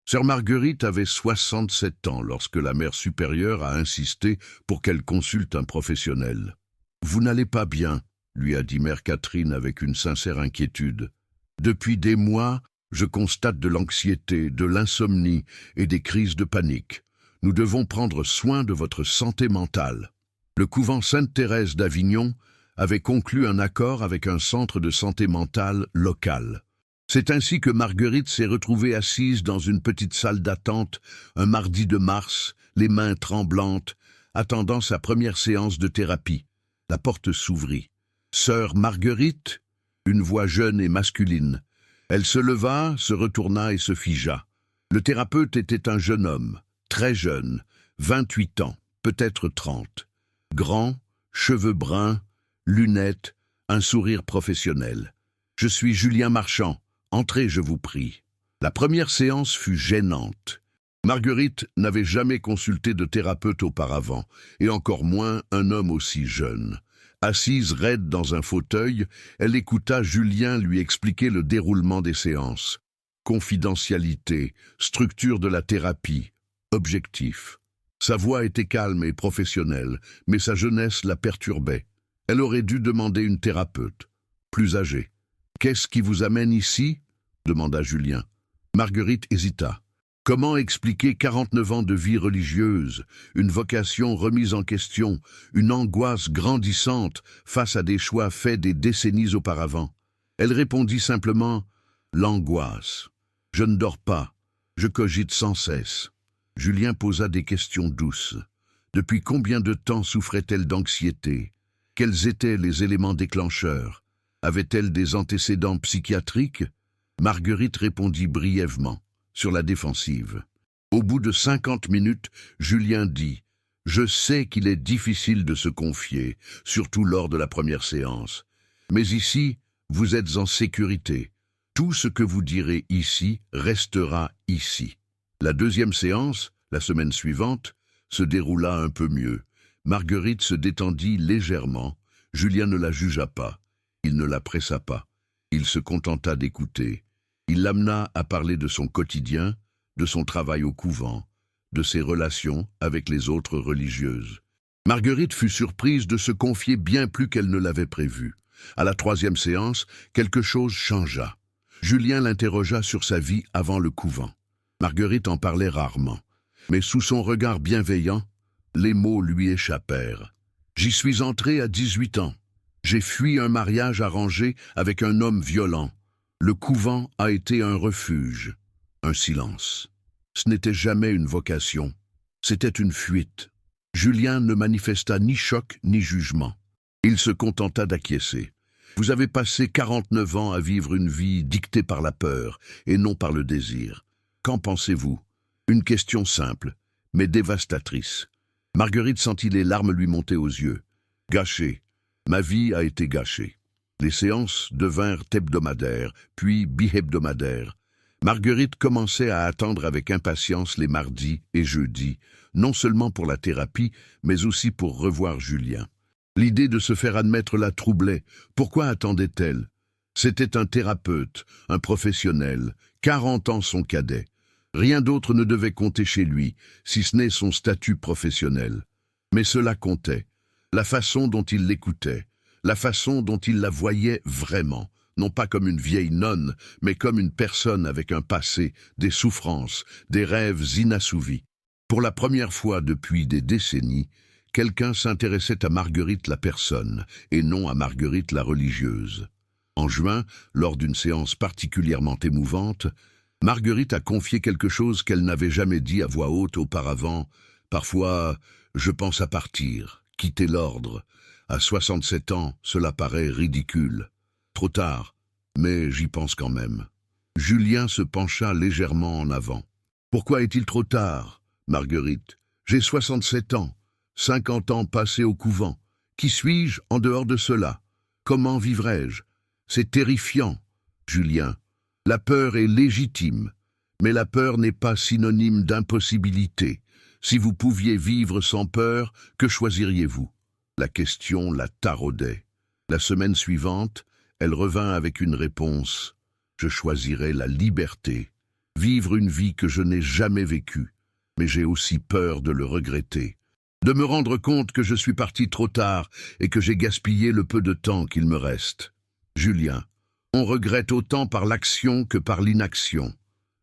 Sœur Marguerite avait 67 ans lorsque la mère supérieure a insisté pour qu'elle consulte un professionnel. « Vous n'allez pas bien », lui a dit mère Catherine avec une sincère inquiétude. « Depuis des mois, je constate de l'anxiété, de l'insomnie et des crises de panique. Nous devons prendre soin de votre santé mentale. » Le couvent Sainte-Thérèse d'Avignon avait conclu un accord avec un centre de santé mentale local. C'est ainsi que Marguerite s'est retrouvée assise dans une petite salle d'attente, un mardi de mars, les mains tremblantes, attendant sa première séance de thérapie. La porte s'ouvrit. « Sœur Marguerite ?» Une voix jeune et masculine. Elle se leva, se retourna et se figea. Le thérapeute était un jeune homme, très jeune, 28 ans, peut-être 30. Grand, cheveux bruns, lunettes, un sourire professionnel. « Je suis Julien Marchand. Entrez, je vous prie. » La première séance fut gênante. Marguerite n'avait jamais consulté de thérapeute auparavant, et encore moins un homme aussi jeune. Assise raide dans un fauteuil, elle écouta Julien lui expliquer le déroulement des séances. Confidentialité, structure de la thérapie, objectif. Sa voix était calme et professionnelle, mais sa jeunesse la perturbait. Elle aurait dû demander une thérapeute, plus âgée. « Qu'est-ce qui vous amène ici ?» demanda Julien. Marguerite hésita. Comment expliquer 49 ans de vie religieuse, une vocation remise en question, une angoisse grandissante face à des choix faits des décennies auparavant? Elle répondit simplement « L'angoisse. Je ne dors pas. Je cogite sans cesse. » Julien posa des questions douces. Depuis combien de temps souffrait-elle d'anxiété? Quels étaient les éléments déclencheurs? Avait-elle des antécédents psychiatriques? Marguerite répondit brièvement, sur la défensive. Au bout de 50 minutes, Julien dit « Je sais qu'il est difficile de se confier, surtout lors de la première séance. Mais ici, vous êtes en sécurité. Tout ce que vous direz ici restera ici. » La deuxième séance, la semaine suivante, se déroula un peu mieux. Marguerite se détendit légèrement. Julien ne la jugea pas. Il ne la pressa pas. Il se contenta d'écouter. Il l'amena à parler de son quotidien, de son travail au couvent, de ses relations avec les autres religieuses. Marguerite fut surprise de se confier bien plus qu'elle ne l'avait prévu. À la troisième séance, quelque chose changea. Julien l'interrogea sur sa vie avant le couvent. Marguerite en parlait rarement, mais sous son regard bienveillant, les mots lui échappèrent. « J'y suis entrée à 18 ans. J'ai fui un mariage arrangé avec un homme violent. Le couvent a été un refuge. » Un silence. Ce n'était jamais une vocation. C'était une fuite. Julien ne manifesta ni choc ni jugement. Il se contenta d'acquiescer. « Vous avez passé 49 ans à vivre une vie dictée par la peur et non par le désir. Qu'en pensez-vous » Une question simple, mais dévastatrice. Marguerite sentit les larmes lui monter aux yeux. « Gâchée. Ma vie a été gâchée. » Les séances devinrent hebdomadaires, puis bi-hebdomadaires. Marguerite commençait à attendre avec impatience les mardis et jeudis, non seulement pour la thérapie, mais aussi pour revoir Julien. L'idée de se faire admettre la troublait. Pourquoi attendait-elle? C'était un thérapeute, un professionnel, 40 ans son cadet. Rien d'autre ne devait compter chez lui, si ce n'est son statut professionnel. Mais cela comptait. La façon dont il l'écoutait, la façon dont il la voyait vraiment, non pas comme une vieille nonne, mais comme une personne avec un passé, des souffrances, des rêves inassouvis. Pour la première fois depuis des décennies, quelqu'un s'intéressait à Marguerite la personne, et non à Marguerite la religieuse. En juin, lors d'une séance particulièrement émouvante, Marguerite a confié quelque chose qu'elle n'avait jamais dit à voix haute auparavant. Parfois, je pense à partir, quitter l'ordre. À 67 ans, cela paraît ridicule. Trop tard, mais j'y pense quand même. Julien se pencha légèrement en avant. Pourquoi est-il trop tard, Marguerite? J'ai 67 ans, 50 ans passés au couvent. Qui suis-je en dehors de cela? Comment vivrai-je? C'est terrifiant, Julien. La peur est légitime, mais la peur n'est pas synonyme d'impossibilité. Si vous pouviez vivre sans peur, que choisiriez-vous? La question la taraudait. La semaine suivante, elle revint avec une réponse. Je choisirais la liberté. vivre une vie que je n'ai jamais vécue, mais j'ai aussi peur de le regretter, de me rendre compte que je suis parti trop tard et que j'ai gaspillé le peu de temps qu'il me reste. Julien, on regrette autant par l'action que par l'inaction.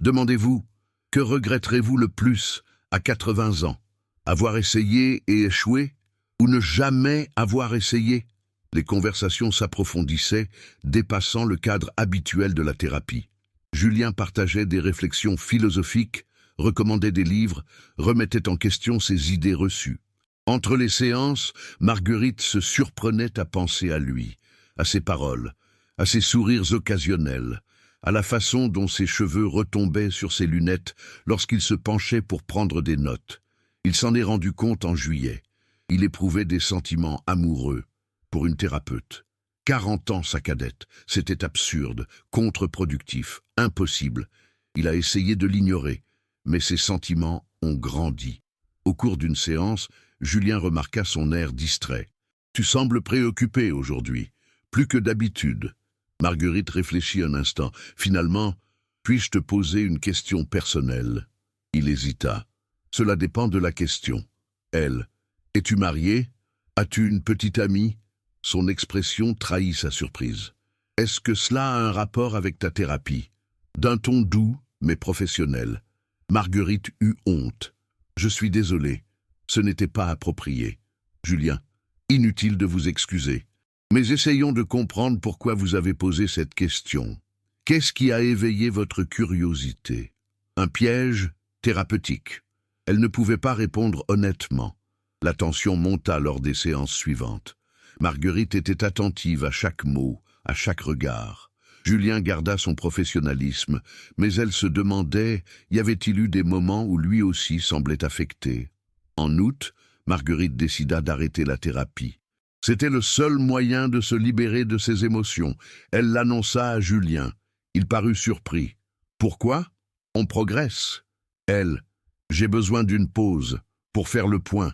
Demandez-vous, que regretterez-vous le plus à 80 ans? Avoir essayé et échoué, ou ne jamais avoir essayé? Les conversations s'approfondissaient, dépassant le cadre habituel de la thérapie. Julien partageait des réflexions philosophiques, recommandait des livres, remettait en question ses idées reçues. Entre les séances, Marguerite se surprenait à penser à lui, à ses paroles, à ses sourires occasionnels, à la façon dont ses cheveux retombaient sur ses lunettes lorsqu'il se penchait pour prendre des notes. Il s'en est rendu compte en juillet. Il éprouvait des sentiments amoureux pour une thérapeute. 40 ans sa cadette, c'était absurde, contre-productif, impossible. Il a essayé de l'ignorer, mais ses sentiments ont grandi. Au cours d'une séance, Julien remarqua son air distrait. « Tu sembles préoccupé aujourd'hui, plus que d'habitude. » Marguerite réfléchit un instant. Finalement, « Puis-je te poser une question personnelle ?» Il hésita. « Cela dépend de la question. » Elle. « Es-tu marié? As-tu une petite amie ?» Son expression trahit sa surprise. « Est-ce que cela a un rapport avec ta thérapie ?» D'un ton doux, mais professionnel. Marguerite eut honte. « Je suis désolé, ce n'était pas approprié. » Julien, inutile de vous excuser. Mais essayons de comprendre pourquoi vous avez posé cette question. Qu'est-ce qui a éveillé votre curiosité? Un piège thérapeutique. Elle ne pouvait pas répondre honnêtement. La tension monta lors des séances suivantes. Marguerite était attentive à chaque mot, à chaque regard. Julien garda son professionnalisme, mais elle se demandait, y avait-il eu des moments où lui aussi semblait affecté? En août, Marguerite décida d'arrêter la thérapie. C'était le seul moyen de se libérer de ses émotions. Elle l'annonça à Julien. Il parut surpris. « Pourquoi? On progresse. » Elle. « J'ai besoin d'une pause, pour faire le point. »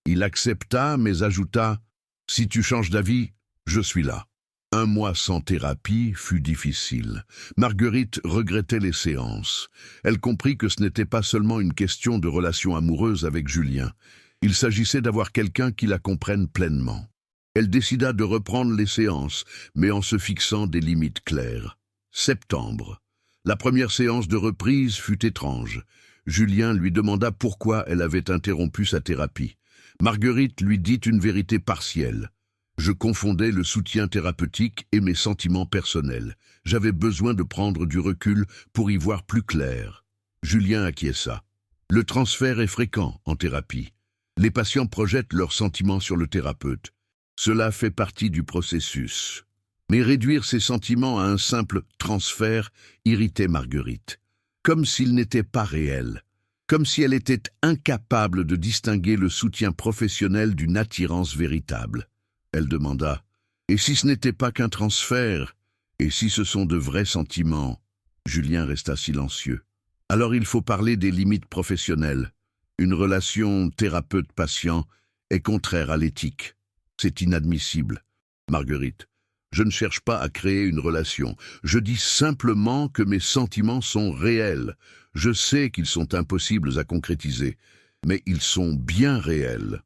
Il accepta, mais ajouta « Si tu changes d'avis, je suis là. » 1 mois sans thérapie fut difficile. Marguerite regrettait les séances. Elle comprit que ce n'était pas seulement une question de relation amoureuse avec Julien. Il s'agissait d'avoir quelqu'un qui la comprenne pleinement. Elle décida de reprendre les séances, mais en se fixant des limites claires. Septembre. La première séance de reprise fut étrange. Julien lui demanda pourquoi elle avait interrompu sa thérapie. Marguerite lui dit une vérité partielle. « Je confondais le soutien thérapeutique et mes sentiments personnels. J'avais besoin de prendre du recul pour y voir plus clair. » Julien acquiesça. Le transfert est fréquent en thérapie. Les patients projettent leurs sentiments sur le thérapeute. Cela fait partie du processus. Mais réduire ses sentiments à un simple transfert irritait Marguerite. Comme s'il n'était pas réel. Comme si elle était incapable de distinguer le soutien professionnel d'une attirance véritable. Elle demanda « Et si ce n'était pas qu'un transfert? Et si ce sont de vrais sentiments ?» Julien resta silencieux. « Alors il faut parler des limites professionnelles. Une relation thérapeute-patient est contraire à l'éthique. C'est inadmissible. » Marguerite, « Je ne cherche pas à créer une relation. Je dis simplement que mes sentiments sont réels. Je sais qu'ils sont impossibles à concrétiser, mais ils sont bien réels. »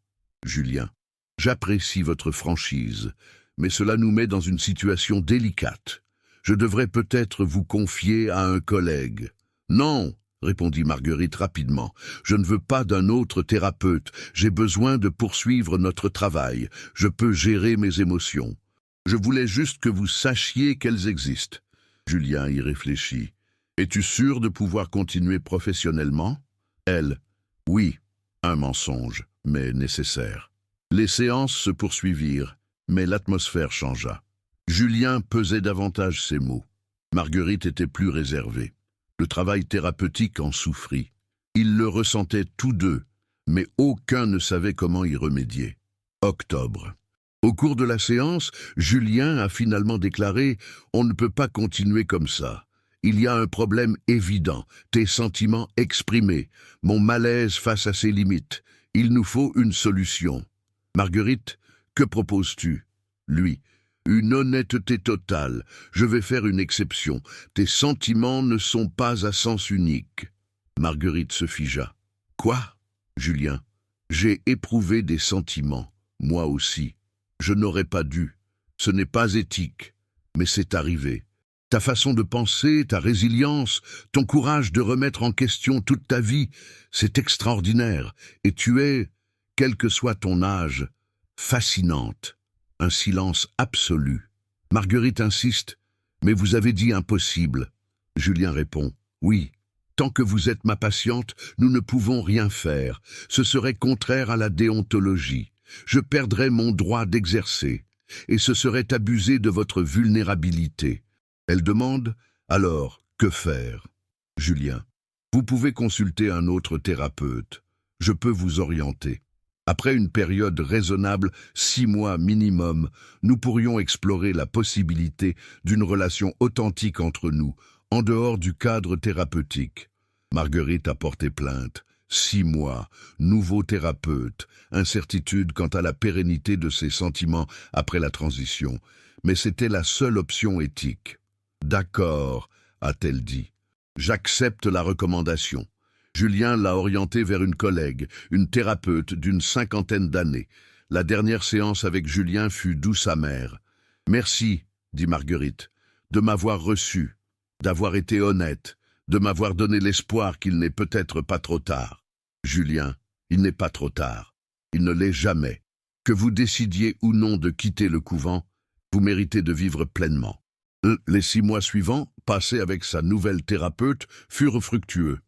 Julien, « J'apprécie votre franchise, mais cela nous met dans une situation délicate. Je devrais peut-être vous confier à un collègue. »« Non !» répondit Marguerite rapidement. « Je ne veux pas d'un autre thérapeute. J'ai besoin de poursuivre notre travail. Je peux gérer mes émotions. Je voulais juste que vous sachiez qu'elles existent. » Julien y réfléchit. « Es-tu sûr de pouvoir continuer professionnellement ?» Elle. « Oui, un mensonge, mais nécessaire. » Les séances se poursuivirent, mais l'atmosphère changea. Julien pesait davantage ses mots. Marguerite était plus réservée. Le travail thérapeutique en souffrit. Ils le ressentaient tous deux, mais aucun ne savait comment y remédier. Octobre. Au cours de la séance, Julien a finalement déclaré « On ne peut pas continuer comme ça. Il y a un problème évident, tes sentiments exprimés, mon malaise face à ses limites. Il nous faut une solution. » Marguerite, que proposes-tu? Lui, Une honnêteté totale. Je vais faire une exception. Tes sentiments ne sont pas à sens unique. Marguerite se figea. Quoi, Julien? J'ai éprouvé des sentiments, moi aussi. Je n'aurais pas dû. Ce n'est pas éthique, mais c'est arrivé. Ta façon de penser, ta résilience, ton courage de remettre en question toute ta vie, c'est extraordinaire. Et tu es, quel que soit ton âge, fascinante. Un silence absolu. Marguerite insiste. Mais vous avez dit impossible. Julien répond. Oui. Tant que vous êtes ma patiente, nous ne pouvons rien faire. Ce serait contraire à la déontologie. Je perdrais mon droit d'exercer. Et ce serait abuser de votre vulnérabilité. Elle demande, alors, que faire? Julien, vous pouvez consulter un autre thérapeute. Je peux vous orienter. Après une période raisonnable, 6 mois minimum, nous pourrions explorer la possibilité d'une relation authentique entre nous, en dehors du cadre thérapeutique. Marguerite a porté plainte. 6 mois, nouveau thérapeute, incertitude quant à la pérennité de ses sentiments après la transition. Mais c'était la seule option éthique. D'accord, a-t-elle dit. J'accepte la recommandation. Julien l'a orienté vers une collègue, une thérapeute d'une 50aine d'années. La dernière séance avec Julien fut douce amère. Merci, dit Marguerite, de m'avoir reçu, d'avoir été honnête, de m'avoir donné l'espoir qu'il n'est peut-être pas trop tard. Julien, il n'est pas trop tard. Il ne l'est jamais. Que vous décidiez ou non de quitter le couvent, vous méritez de vivre pleinement. Les 6 mois suivants, passés avec sa nouvelle thérapeute, furent fructueux.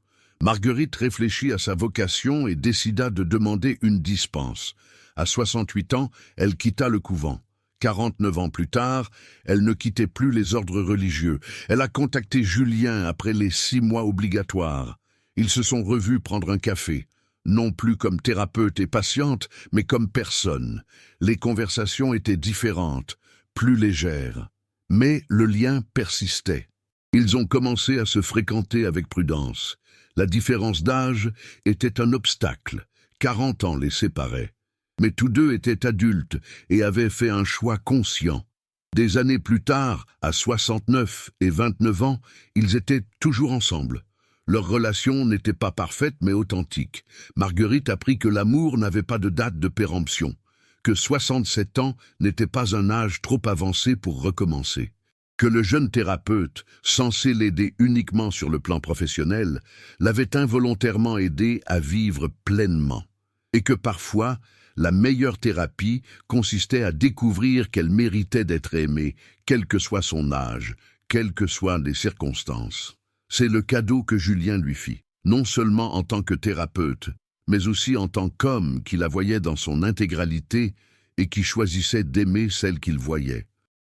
Marguerite réfléchit à sa vocation et décida de demander une dispense. À 68 ans, elle quitta le couvent. 49 ans plus tard, elle ne quittait plus les ordres religieux. Elle a contacté Julien après les 6 mois obligatoires. Ils se sont revus prendre un café, non plus comme thérapeute et patiente, mais comme personne. Les conversations étaient différentes, plus légères. Mais le lien persistait. Ils ont commencé à se fréquenter avec prudence. La différence d'âge était un obstacle. 40 ans les séparaient. Mais tous deux étaient adultes et avaient fait un choix conscient. Des années plus tard, à 69 et 29 ans, ils étaient toujours ensemble. Leur relation n'était pas parfaite mais authentique. Marguerite apprit que l'amour n'avait pas de date de péremption, que 67 ans n'était pas un âge trop avancé pour recommencer, que le jeune thérapeute, censé l'aider uniquement sur le plan professionnel, l'avait involontairement aidé à vivre pleinement, et que parfois, la meilleure thérapie consistait à découvrir qu'elle méritait d'être aimée, quel que soit son âge, quelles que soient les circonstances. C'est le cadeau que Julien lui fit, non seulement en tant que thérapeute, mais aussi en tant qu'homme qui la voyait dans son intégralité et qui choisissait d'aimer celle qu'il voyait.